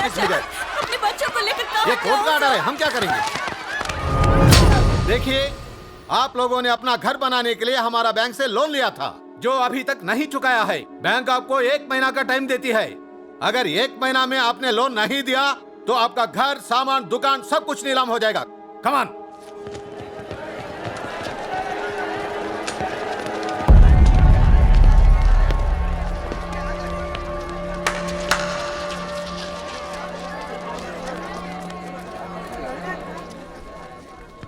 Notice मिल गए। अपने बच्चों को लेकर कहाँ ये कोर्ट का ऑर्डर है, हम क्या करेंगे? देखिए, आप लोगों ने अपना घर बनाने के लिए हमारा बैंक से लोन लिया था, जो अभी तक नहीं चुकाया है। बैंक आपको 1 महीना का टाइम देती है। अगर 1 महीना में आपने लोन नहीं दिया तो आपका घर, सामान, दुकान सब कुछ नीलाम हो जाएगा। Come on.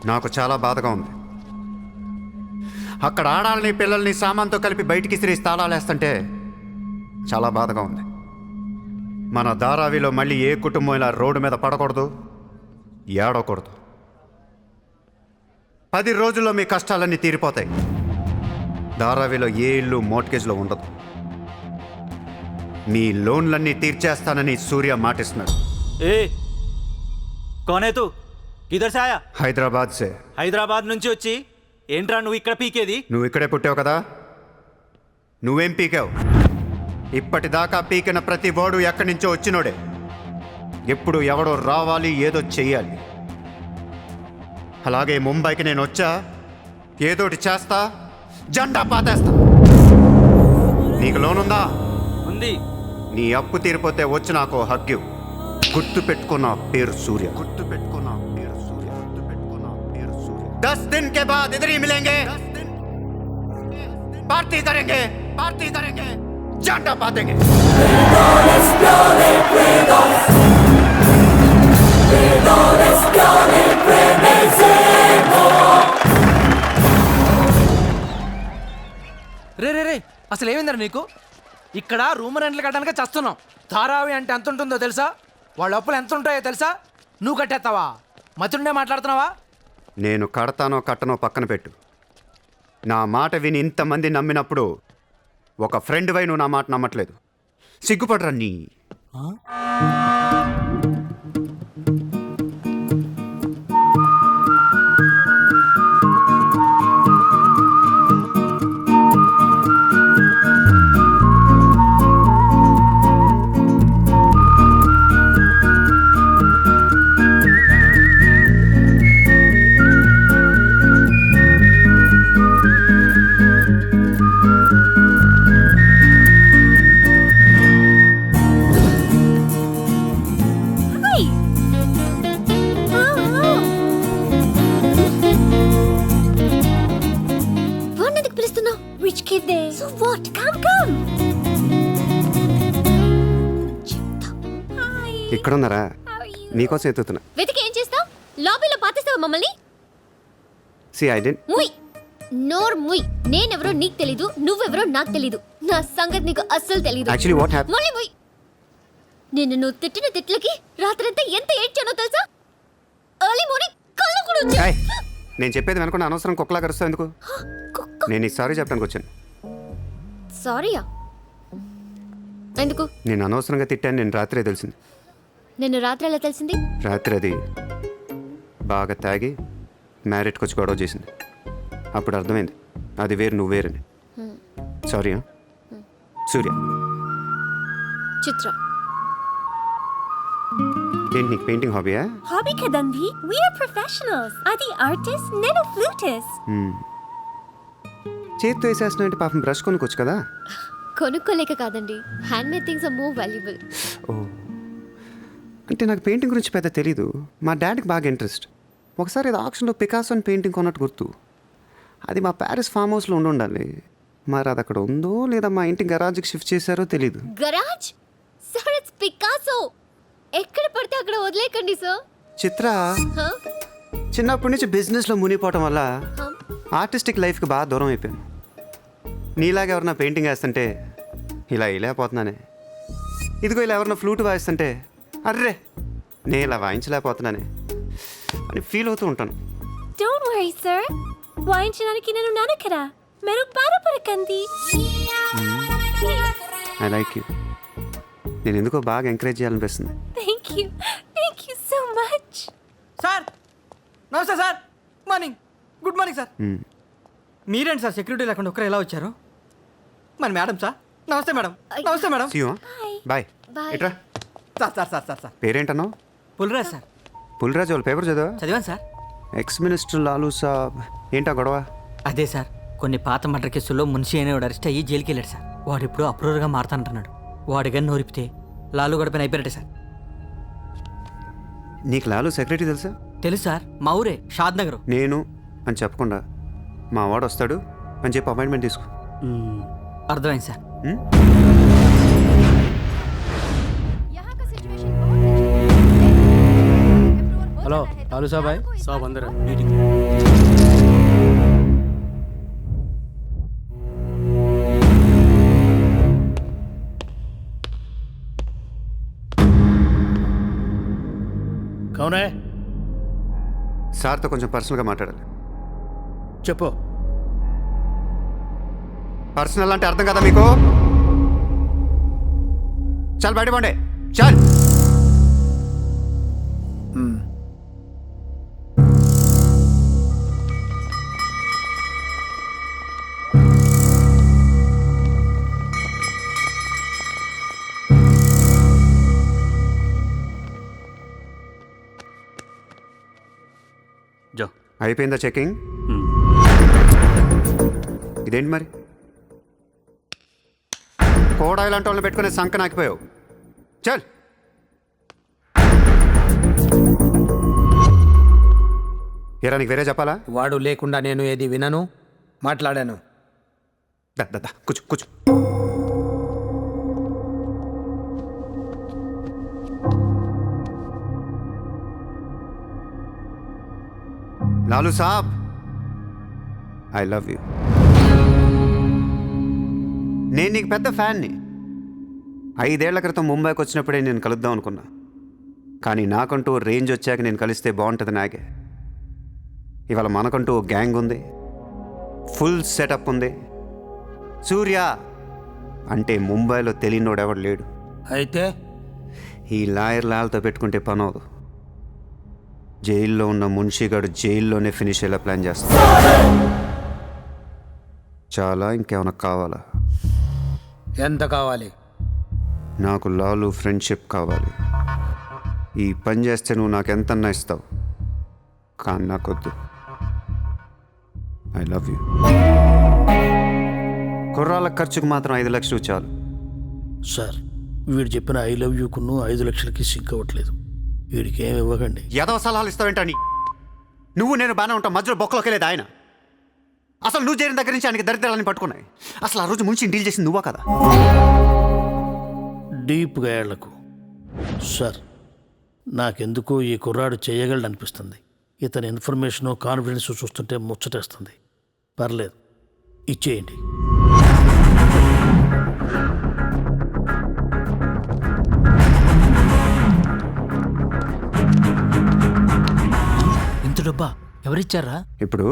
నాకు చాలా బాధగా ఉంది. అక్కడ ఆడాలని పిల్లల్ని సామాన్తో కలిపి బయటికి సిరి తాళాలేస్తుంటే చాలా బాధగా ఉంది. మన ధారావిలో మళ్ళీ ఏ కుటుంబం ఇలా రోడ్డు మీద పడకూడదు, ఏడవకూడదు. 10 రోజుల్లో మీ కష్టాలన్నీ తీరిపోతాయి. ధారావిలో ఏ ఇల్లు మోర్ట్గేజ్లో ఉండదు. మీ లోన్లన్నీ తీర్చేస్తానని సూర్య మాటిస్తున్నాడు. ఏ కోనే తూ కిధర్ సే ఆయా? హైదరాబాద్ సే. హైదరాబాద్ నుంచి వచ్చి ఏంట్రా నువ్వు ఇక్కడ పీకేది? నువ్వు ఇక్కడే పుట్టావు కదా, నువ్వేం పీకావు? ఇప్పటిదాకా పీకిన ప్రతి వాడు ఎక్కడి నుంచో వచ్చినోడే. ఎప్పుడు ఎవడో రావాలి, ఏదో చెయ్యాలి. అలాగే ముంబైకి నేను వచ్చా, ఏదోటి చేస్తా, జెండా పాతేస్తా. నీకు లోన్ ఉందా? ఉంది. నీ అప్పు తీరిపోతే వచ్చి నాకు హగ్గు. గుర్తు పెట్టుకున్న పేరు సూర్య. గుర్తు పెట్టుకున్న పేరు సూర్య. గుర్తు పెట్టుకున్న పేరు సూర్య. 10 दिन के बाद इधर ही मिलेंगे, पार्टी करेंगे, पार्टी करेंगे, झंडा पातेंगे. రే రే రే అసలు ఏమైందరా నీకు? ఇక్కడ రూమ్ రెంట్లు కట్టడానికి చస్తున్నాం. ధారావి అంటే ఎంత ఉంటుందో తెలుసా? వాళ్ళ అప్పులు ఎంత ఉంటాయో తెలుసా? నువ్వు కట్టేస్తావా? మతుండే మాట్లాడుతున్నావా? నేను కడతానో కట్టనో పక్కన పెట్టు. నా మాట విని ఇంతమంది నమ్మినప్పుడు ఒక ఫ్రెండ్ వై నువ్వు నా మాట నమ్మట్లేదు. సిగ్గుపడరా నీ. ఇక్కడున్నారా? నీకోసం ఎత్తుతున్నా. వెతికి ఏం చేస్తావ్? లాబీలో పాతేస్తావా మమ్మల్ని? See I did. ముయ్ నోర్ ముయ్. నేనెవరో నీకు తెలీదు, నువ్వెవరో నాకు తెలీదు. నా సంగతి నీకు అస్సలు తెలీదు. Actually what happened? మళ్ళీ ముయ్. నువ్వు తిట్టిన తిట్లకి రాత్రంతా ఎంత ఏడ్చానో తెలుసా? ఎర్లీ మార్నింగ్ కళ్ళు కూడా వచ్చాయి. నేను చెప్పేది వెనకుండా అనవసరం కుక్కలా కరుస్తావు ఎందుకు? నేను ఈ సారీ చెప్పడానికి వచ్చాను. సారీయా? ఎందుకు? నేను అనవసరంగా తిట్టాను. నేను రాత్రే తెలిసింది. నిన్ను రాత్రి ఎలా తెలిసింది? రాత్రి అది బాగా తాగి మ్యారేట్కి వచ్చి గొడవ చేసింది. అప్పుడు అర్థమైంది అది వేరు, నువ్వు వేరని. సారీ. సూర్య. చిత్ర. ఏంటి నీకు పెయింటింగ్ హాబీయా? హాబీ కదండి, వి ఆర్ ప్రొఫెషనల్స్. అది ఆర్టిస్ట్, నేను ఫ్లూటిస్ట్. చేత్తో వేసేస్తున్నా అంటే పాపం బ్రష్ కొనుక్కోవచ్చు కదా. కొనుక్కోలేక కాదండి, handmade things are more valuable. ఓ, అంటే నాకు పెయింటింగ్ గురించి పెద్ద తెలీదు. మా డాడీకి బాగా ఇంట్రెస్ట్. ఒకసారి ఏదో ఆక్షన్లో పికాసో అని పెయింటింగ్ కొన్నట్టు గుర్తు. అది మా ప్యారిస్ ఫామ్ హౌస్లో ఉండాలి. మరి అది అక్కడ ఉందో లేదా మా ఇంటి గరాజ్కి షిఫ్ట్ చేశారో తెలీదు. గరాజ్? Sir, it's Picasso. ఎక్కడ పడితే అక్కడ వదిలేకండి సార్. చిత్ర చిన్నప్పటి నుంచి బిజినెస్లో మునిగిపోవటం వల్ల ఆర్టిస్టిక్ లైఫ్కి బాగా దూరం అయిపోయాను. నీలాగా ఎవరన్నా పెయింటింగ్ వేస్తుంటే ఇలా వేయలేకపోతున్నానే. ఇదిగో ఇలా ఎవరన్నా ఫ్లూట్ వాయిస్తుంటే అర్రే నేను ఇలా వాయించలేకపోతున్నానే అని ఫీల్ అవుతూ ఉంటాను. డోంట్ వరీ సార్, వాయించడానికి నేను ఉన్నాను కదా, మీరు బాధపడకండి. I like you. నేను ఎందుకో బాగా ఎంకరేజ్ చేయాలనిపిస్తుంది. Thank you so much. Sir నమస్తే sir. Morning. Good morning sir. మీరేంటి సార్ సెక్యూరిటీ లేకుండా ఒక్కరు ఎలా వచ్చారు? మరి మేడం సార్. నమస్తే మేడం. నమస్తే మేడం. బాయ్. Bye. ఇట్రా. సార్ పేరేంటన్నావు? పుల్రాజ్ సార్. పుల్రాజు వాళ్ళ పేపర్ చదివా? చదివాను సార్. ఎక్స్ మినిస్టర్ లాలూ సాబ్ ఏంటా గొడవ? అదే సార్, కొన్ని పాత మర్డర్ కేసుల్లో మున్షి అనేవాడు అరెస్ట్ అయ్యి జైలుకి వెళ్ళాడు సార్. వాడు ఇప్పుడు అప్రూవర్గా మారుతానంటున్నాడు. వాడి గన్ను నోరిపితే లాలు గడపని అయిపోయారట సార్. నీకు లాలూ సెక్రటరీ తెలుసా? తెలుసు సార్, మా ఊరే షాద్ నగర్. నేను అని చెప్పకుండా మా వాడు వస్తాడు అని చెప్పి అపాయింట్మెంట్ తీసుకో. అర్థమైంది సార్. ఉం? హలో లాలూ సాబాయ్. కౌనే సార్తో కొంచెం పర్సనల్గా మాట్లాడాలి. చెప్పు. పర్సనల్ అంటే అర్థం కదా మీకు? చాలు బయట పోండి, చాలు. జో. అయిపోయిందా చెకింగ్? ఇదేంటి మరి కోడా ఇలాంటి వాళ్ళని పెట్టుకునే సంక నాకిపోయావు. చల్. ఎరా నీకు వేరే చెప్పాలా? వాడు లేకుండా నేను ఏది వినను, మాట్లాడాను. దా దా దా, కూర్చో కూర్చో. లాలూ సాబ్, ఐ లవ్ యూ. నేను నీకు పెద్ద ఫ్యాన్ని. 5 ఏళ్ల క్రితం ముంబైకి వచ్చినప్పుడే నేను కలుద్దాం అనుకున్నా. కానీ నాకంటూ రేంజ్ వచ్చాక నేను కలిస్తే బాగుంటుంది నాకే. ఇవాళ మనకంటూ ఓ గ్యాంగ్ ఉంది, ఫుల్ సెటప్ ఉంది. సూర్య అంటే ముంబైలో తెలియనోడెవడు లేడు. అయితే ఈ లాయర్ లాల్తో పెట్టుకుంటే పని అవదు. జైల్లో ఉన్న మున్షిగాడు జైల్లోనే ఫినిష్ అయ్యేలా ప్లాన్ చేస్తాడు. చాలా ఇంకేమైనా కావాలా? ఎంత కావాలి? నాకు లాలు ఫ్రెండ్షిప్ కావాలి. ఈ పని చేస్తే నువ్వు నాకు ఎంతన్నా ఇస్తావు, కానీ నాకొద్దు. I love you. కుర్రాళ్ళ ఖర్చుకు మాత్రం 5 లక్షలు చాలు. సార్, వీడు చెప్పిన ఐ లవ్ యూకును 5 లక్షలకి సింక్ అవ్వట్లేదు. వీడికి ఏమి ఇవ్వకండి. ఏదో సలహాలు ఇస్తావేంటని? నువ్వు నేను బాగానే ఉంటాం, మధ్యలో బొక్కలోకి వెళ్ళేది ఆయన. అసలు నువ్వు చేరిన దగ్గర నుంచి ఆయనకి దరిద్రాలని పట్టుకున్నాయి. అసలు ఆ రోజు ముంచి డీల్ చేసింది నువ్వా కదా? డీప్గా ఏళ్లకు సార్, నాకెందుకో ఈ కుర్రాడు చేయగలడు అనిపిస్తుంది. ఇతని ఇన్ఫర్మేషను కాన్ఫిడెన్స్ చూస్తుంటే ముచ్చటేస్తుంది. పర్లేదు, ఇచ్చేయండి. ఇంత డబ్బా ఎవరిచ్చారా? ఇప్పుడు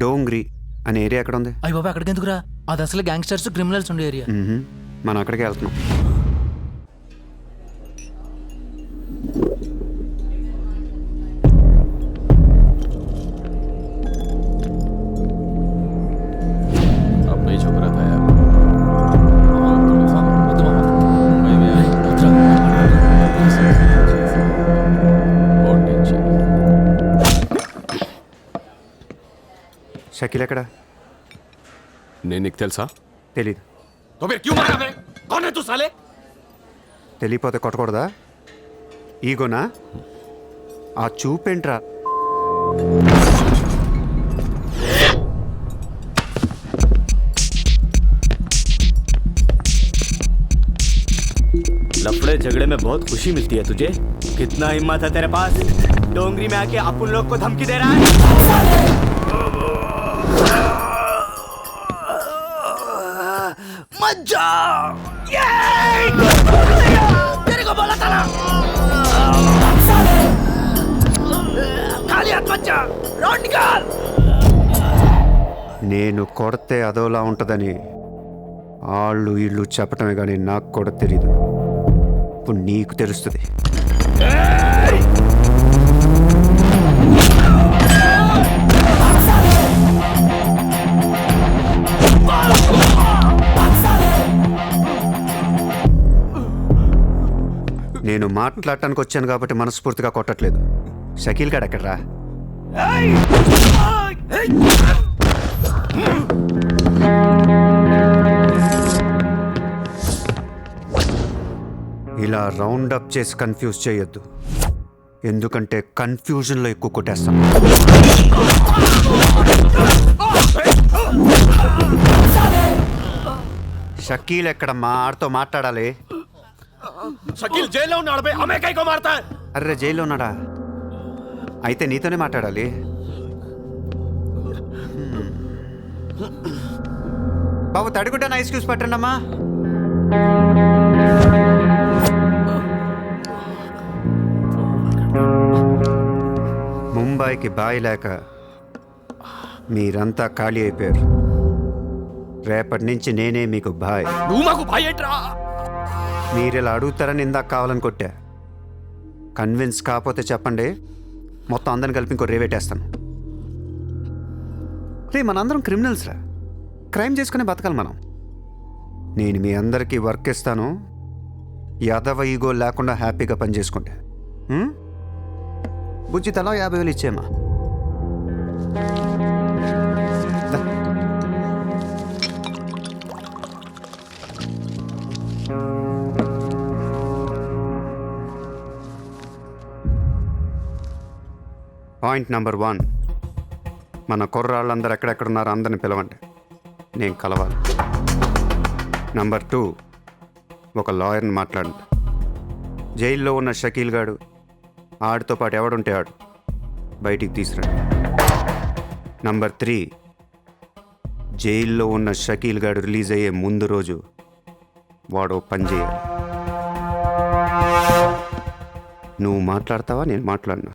డోంగ్రీ అనే ఏరియా ఎక్కడ ఉంది? అయ్యి బాబా, అక్కడికి ఎందుకురా? అది అసలు గ్యాంగ్స్టర్స్, క్రిమినల్స్ ఉండే ఏరియా. మనం అక్కడికే వెళ్తున్నాం. షకీల్ ఎక్కడ? నేను నీకు తెలుసా? తెలీదు. तो फिर क्यों मारा बे? कौन है तू साले? తెలియపోతే కొట్టకూడదా? ఈగోనా? ఆ చూపేంట్రా? लफड़े झगड़े में बहुत खुशी मिलती है तुझे. कितना हिम्मत है तेरे पास? डोंगरी में आके अपन लोग को धमकी दे रहा है. मजा तेरे को बोला था ना, खाली हाथ मत जा, रोड निकाल. నేను కొడితే అదోలా ఉంటుందని వాళ్ళు వీళ్ళు చెప్పటమే కానీ నాకు కూడా తెలీదు. ఇప్పుడు నీకు తెలుస్తుంది. మాట్లాడటానికి వచ్చాను కాబట్టి మనస్ఫూర్తిగా కొట్టట్లేదు. షకీల్ గాడు ఎక్కడ్రా? ఇలా రౌండ్ అప్ చేసి కన్ఫ్యూజ్ చేయొద్దు, ఎందుకంటే కన్ఫ్యూజన్లో ఎక్కువ కొట్టేస్తాం. షకీల్ ఎక్కడమ్మా? ఆడితో మాట్లాడాలి. शकील जेल లో ఉన్నాడు బే హమే కైకో మారతా హై అర్రే జైల్లో ఉన్నాడా? అయితే నీతోనే మాట్లాడాలి. బాబు తడిగుడ్డ ఐస్ క్యూస్ పట్టండి అమ్మా. ముంబైకి బాయి లేక మీరంతా ఖాళీ అయిపోయారు. రేపటి నుంచి నేనే మీకు బాయ్. నువ్వు మాకు భాయ్ ఏంట్రా? మీరు ఇలా అడుగుతారని ఇందాక కావాలని కొట్టా. కన్విన్స్ కాకపోతే చెప్పండి, మొత్తం అందరిని కలిపి ఇంకో రేవేటేస్తాను. రే మనందరం క్రిమినల్స్ రా, క్రైమ్ చేసుకునే బతకాలి మనం. నేను మీ అందరికీ వర్క్ ఇస్తాను, యాదవ ఈగో లేకుండా హ్యాపీగా పని చేసుకుంటే. బుజ్జి తలా 50,000 ఇచ్చేమా. పాయింట్ నెంబర్ 1, మన కుర్రాళ్ళందరూ ఎక్కడెక్కడున్నారో అందరిని పిలవండి, నేను కలవాలి. నెంబర్ 2, ఒక లాయర్ని మాట్లాడండి. జైల్లో ఉన్న షకీల్ గాడు, ఆడితో పాటు ఎవడుంటే ఆడు బయటికి తీసుకురండి. నెంబర్ 3, జైల్లో ఉన్న షకీల్ గాడు రిలీజ్ అయ్యే ముందు రోజు వాడు పని చేయాలి. నువ్వు మాట్లాడతావా, నేను మాట్లాడినా?